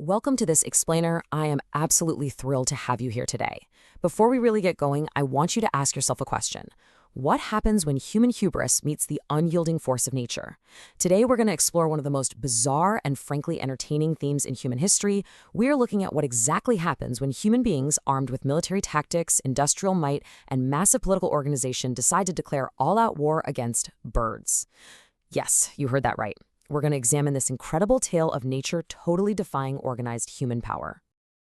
Welcome to this explainer. I am absolutely thrilled to have you here today. Before we really get going, I want you to ask yourself a question. What happens when human hubris meets the unyielding force of nature? Today, we're going to explore one of the most bizarre and frankly entertaining themes in human history. We're looking at what exactly happens when human beings, armed with military tactics, industrial might, and massive political organization, decide to declare all-out war against birds. Yes, you heard that right. We're going to examine this incredible tale of nature totally defying organized human power.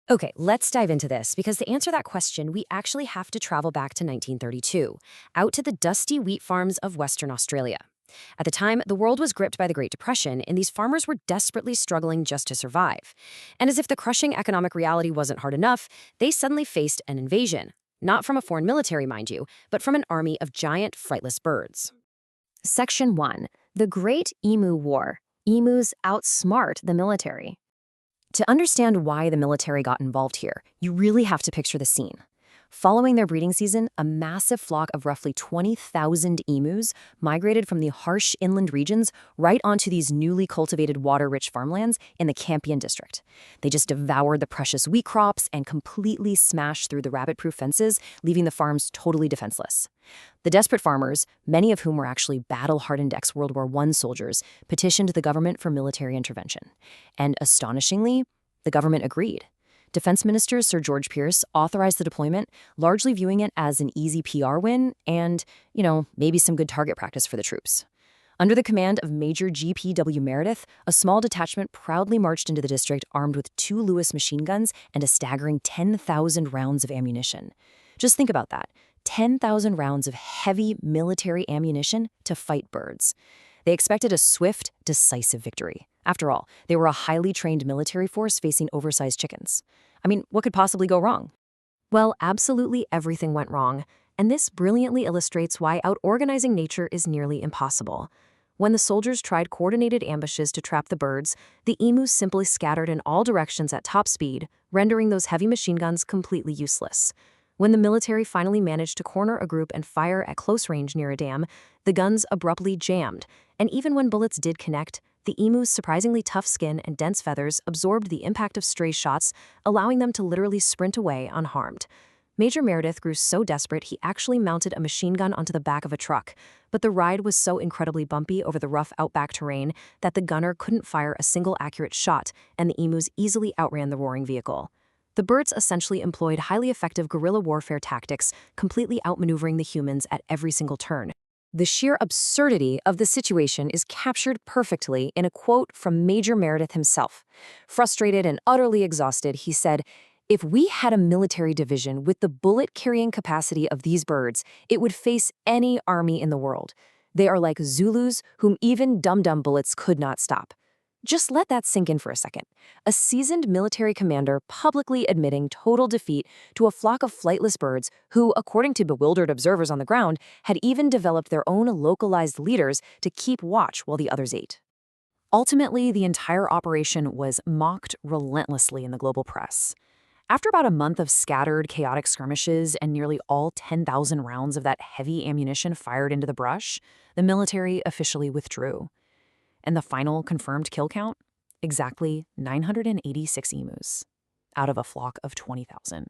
Okay, let's dive into this, because to answer that question, we actually have to travel back to 1932, out to the dusty wheat farms of Western Australia. At the time, the world was gripped by the Great Depression, and these farmers were desperately struggling just to survive. And as if the crushing economic reality wasn't hard enough, they suddenly faced an invasion. Not from a foreign military, mind you, but from an army of giant, flightless birds. Section 1. The Great Emu War. Emus outsmart the military. To understand why the military got involved here, you really have to picture the scene. Following their breeding season, a massive flock of roughly 20,000 emus migrated from the harsh inland regions right onto these newly cultivated water-rich farmlands in the Campion district. They just devoured the precious wheat crops and completely smashed through the rabbit-proof fences, leaving the farms totally defenseless. The desperate farmers, many of whom were actually battle-hardened ex-World War I soldiers, petitioned the government for military intervention. And astonishingly, the government agreed. Defense Minister Sir George Pearce authorized the deployment, largely viewing it as an easy PR win and, maybe some good target practice for the troops. Under the command of Major G.P.W. Meredith, a small detachment proudly marched into the district armed with 2 Lewis machine guns and a staggering 10,000 rounds of ammunition. Just think about that. 10,000 rounds of heavy military ammunition to fight birds. They expected a swift, decisive victory. After all, they were a highly trained military force facing oversized chickens. I mean, what could possibly go wrong? Well, absolutely everything went wrong, and this brilliantly illustrates why out-organizing nature is nearly impossible. When the soldiers tried coordinated ambushes to trap the birds, the emus simply scattered in all directions at top speed, rendering those heavy machine guns completely useless. When the military finally managed to corner a group and fire at close range near a dam, the guns abruptly jammed, and even when bullets did connect, the emu's surprisingly tough skin and dense feathers absorbed the impact of stray shots, allowing them to literally sprint away unharmed. Major Meredith grew so desperate he actually mounted a machine gun onto the back of a truck, but the ride was so incredibly bumpy over the rough outback terrain that the gunner couldn't fire a single accurate shot, and the emus easily outran the roaring vehicle. The birds essentially employed highly effective guerrilla warfare tactics, completely outmaneuvering the humans at every single turn. The sheer absurdity of the situation is captured perfectly in a quote from Major Meredith himself. Frustrated and utterly exhausted, he said, "If we had a military division with the bullet-carrying capacity of these birds, it would face any army in the world. They are like Zulus whom even dum-dum bullets could not stop." Just let that sink in for a second. A seasoned military commander publicly admitting total defeat to a flock of flightless birds who, according to bewildered observers on the ground, had even developed their own localized leaders to keep watch while the others ate. Ultimately, the entire operation was mocked relentlessly in the global press. After about a month of scattered, chaotic skirmishes and nearly all 10,000 rounds of that heavy ammunition fired into the brush, the military officially withdrew. And the final confirmed kill count? Exactly 986 emus, out of a flock of 20,000.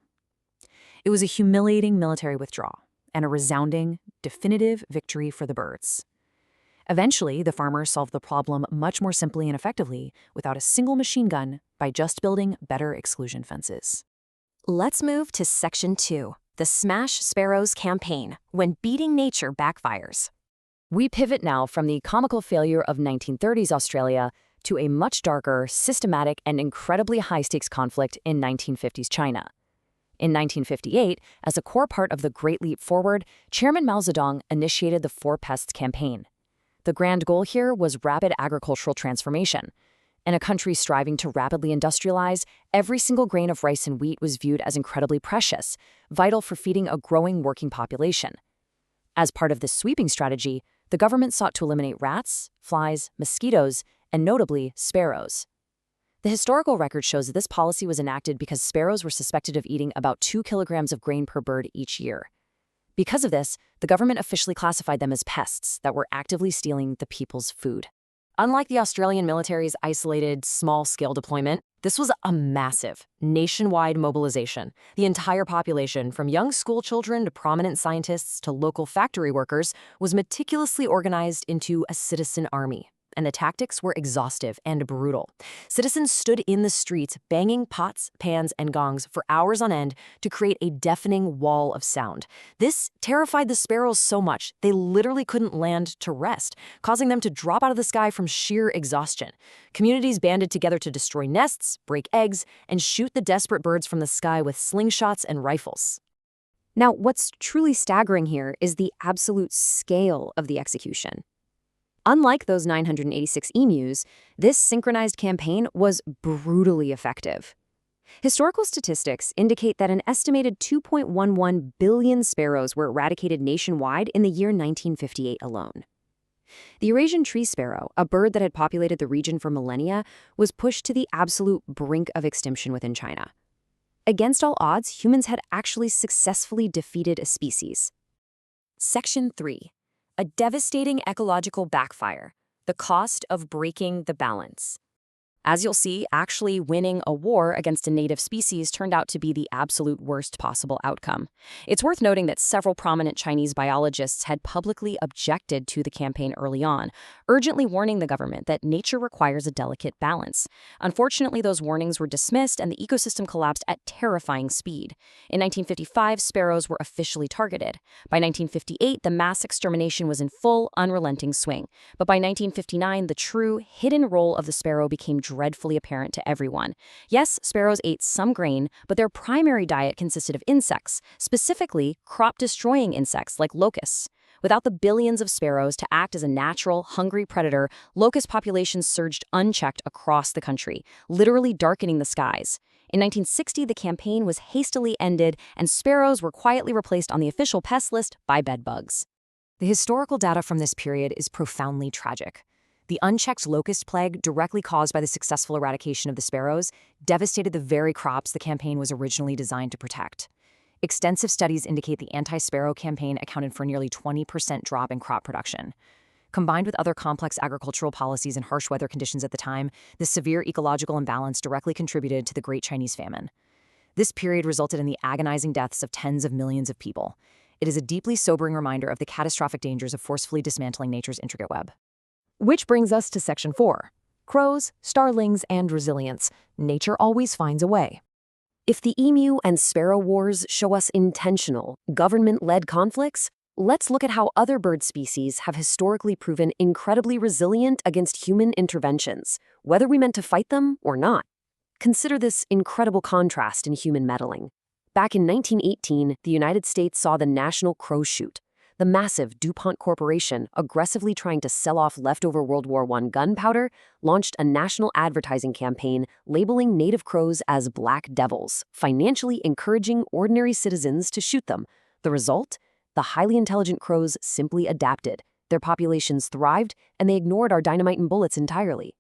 It was a humiliating military withdrawal and a resounding, definitive victory for the birds. Eventually, the farmers solved the problem much more simply and effectively without a single machine gun by just building better exclusion fences. Let's move to Section 2, the Smash Sparrows campaign, when beating nature backfires. We pivot now from the comical failure of 1930s Australia to a much darker, systematic, and incredibly high-stakes conflict in 1950s China. In 1958, as a core part of the Great Leap Forward, Chairman Mao Zedong initiated the Four Pests campaign. The grand goal here was rapid agricultural transformation. In a country striving to rapidly industrialize, every single grain of rice and wheat was viewed as incredibly precious, vital for feeding a growing working population. As part of this sweeping strategy, the government sought to eliminate rats, flies, mosquitoes, and notably, sparrows. The historical record shows that this policy was enacted because sparrows were suspected of eating about 2 kilograms of grain per bird each year. Because of this, the government officially classified them as pests that were actively stealing the people's food. Unlike the Australian military's isolated, small-scale deployment, This was a massive, nationwide mobilization. The entire population, from young school children to prominent scientists to local factory workers, was meticulously organized into a citizen army. And the tactics were exhaustive and brutal. Citizens stood in the streets, banging pots, pans, and gongs for hours on end to create a deafening wall of sound. This terrified the sparrows so much they literally couldn't land to rest, causing them to drop out of the sky from sheer exhaustion. Communities banded together to destroy nests, break eggs, and shoot the desperate birds from the sky with slingshots and rifles. Now, what's truly staggering here is the absolute scale of the execution. Unlike those 986 emus, this synchronized campaign was brutally effective. Historical statistics indicate that an estimated 2.11 billion sparrows were eradicated nationwide in the year 1958 alone. The Eurasian tree sparrow, a bird that had populated the region for millennia, was pushed to the absolute brink of extinction within China. Against all odds, humans had actually successfully defeated a species. Section 3. A devastating ecological backfire, the cost of breaking the balance. As you'll see, actually winning a war against a native species turned out to be the absolute worst possible outcome. It's worth noting that several prominent Chinese biologists had publicly objected to the campaign early on, urgently warning the government that nature requires a delicate balance. Unfortunately, those warnings were dismissed and the ecosystem collapsed at terrifying speed. In 1955, sparrows were officially targeted. By 1958, the mass extermination was in full, unrelenting swing. But by 1959, the true, hidden role of the sparrow became dreadfully apparent to everyone. Yes, sparrows ate some grain, but their primary diet consisted of insects, specifically crop-destroying insects like locusts. Without the billions of sparrows to act as a natural, hungry predator, locust populations surged unchecked across the country, literally darkening the skies. In 1960, the campaign was hastily ended, and sparrows were quietly replaced on the official pest list by bedbugs. The historical data from this period is profoundly tragic. The unchecked locust plague, directly caused by the successful eradication of the sparrows, devastated the very crops the campaign was originally designed to protect. Extensive studies indicate the anti-sparrow campaign accounted for nearly 20% drop in crop production. Combined with other complex agricultural policies and harsh weather conditions at the time, this severe ecological imbalance directly contributed to the Great Chinese Famine. This period resulted in the agonizing deaths of tens of millions of people. It is a deeply sobering reminder of the catastrophic dangers of forcefully dismantling nature's intricate web. Which brings us to Section 4. Crows, starlings, and resilience. Nature always finds a way. If the emu and sparrow wars show us intentional, government-led conflicts, let's look at how other bird species have historically proven incredibly resilient against human interventions, whether we meant to fight them or not. Consider this incredible contrast in human meddling. Back in 1918, the United States saw the National Crow Shoot, the massive DuPont Corporation, aggressively trying to sell off leftover World War I gunpowder, launched a national advertising campaign labeling native crows as black devils, financially encouraging ordinary citizens to shoot them. The result? The highly intelligent crows simply adapted. Their populations thrived, and they ignored our dynamite and bullets entirely.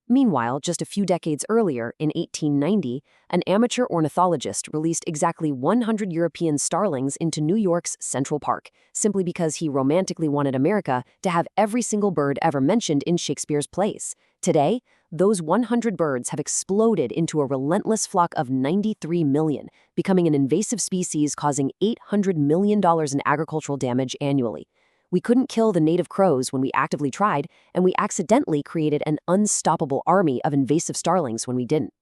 Meanwhile, just a few decades earlier, in 1890, an amateur ornithologist released exactly 100 European starlings into New York's Central Park, simply because he romantically wanted America to have every single bird ever mentioned in Shakespeare's plays. Today, those 100 birds have exploded into a relentless flock of 93 million, becoming an invasive species causing $800 million in agricultural damage annually. We couldn't kill the native crows when we actively tried, and we accidentally created an unstoppable army of invasive starlings when we didn't.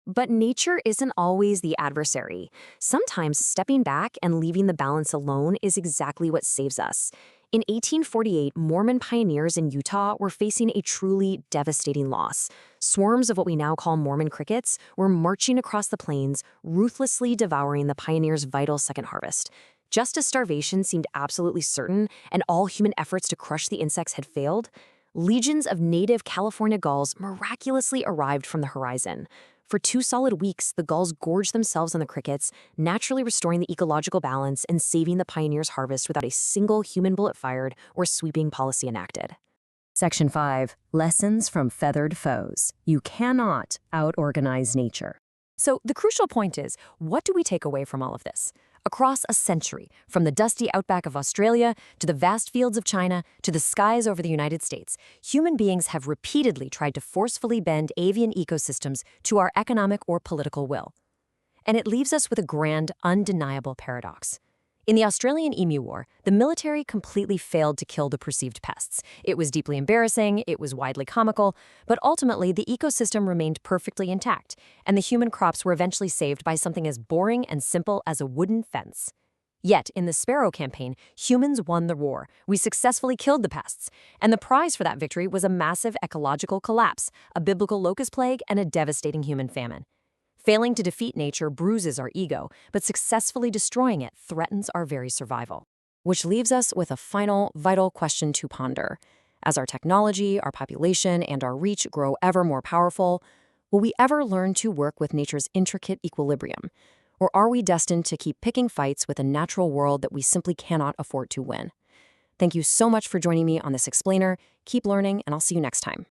But nature isn't always the adversary. Sometimes stepping back and leaving the balance alone is exactly what saves us. In 1848, Mormon pioneers in Utah were facing a truly devastating loss. Swarms of what we now call Mormon crickets were marching across the plains, ruthlessly devouring the pioneers' vital second harvest. Just as starvation seemed absolutely certain and all human efforts to crush the insects had failed, legions of native California gulls miraculously arrived from the horizon. For 2 solid weeks, the gulls gorged themselves on the crickets, naturally restoring the ecological balance and saving the pioneers' harvest without a single human bullet fired or sweeping policy enacted. Section 5. Lessons from Feathered Foes. You cannot out-organize nature. So the crucial point is, what do we take away from all of this? Across a century, from the dusty outback of Australia to the vast fields of China to the skies over the United States, human beings have repeatedly tried to forcefully bend avian ecosystems to our economic or political will. And it leaves us with a grand, undeniable paradox. In the Australian Emu War, the military completely failed to kill the perceived pests. It was deeply embarrassing, it was widely comical, but ultimately the ecosystem remained perfectly intact, and the human crops were eventually saved by something as boring and simple as a wooden fence. Yet, in the Sparrow campaign, humans won the war. We successfully killed the pests, and the prize for that victory was a massive ecological collapse, a biblical locust plague, and a devastating human famine. Failing to defeat nature bruises our ego, but successfully destroying it threatens our very survival. Which leaves us with a final, vital question to ponder. As our technology, our population, and our reach grow ever more powerful, will we ever learn to work with nature's intricate equilibrium? Or are we destined to keep picking fights with a natural world that we simply cannot afford to win? Thank you so much for joining me on this explainer. Keep learning, and I'll see you next time.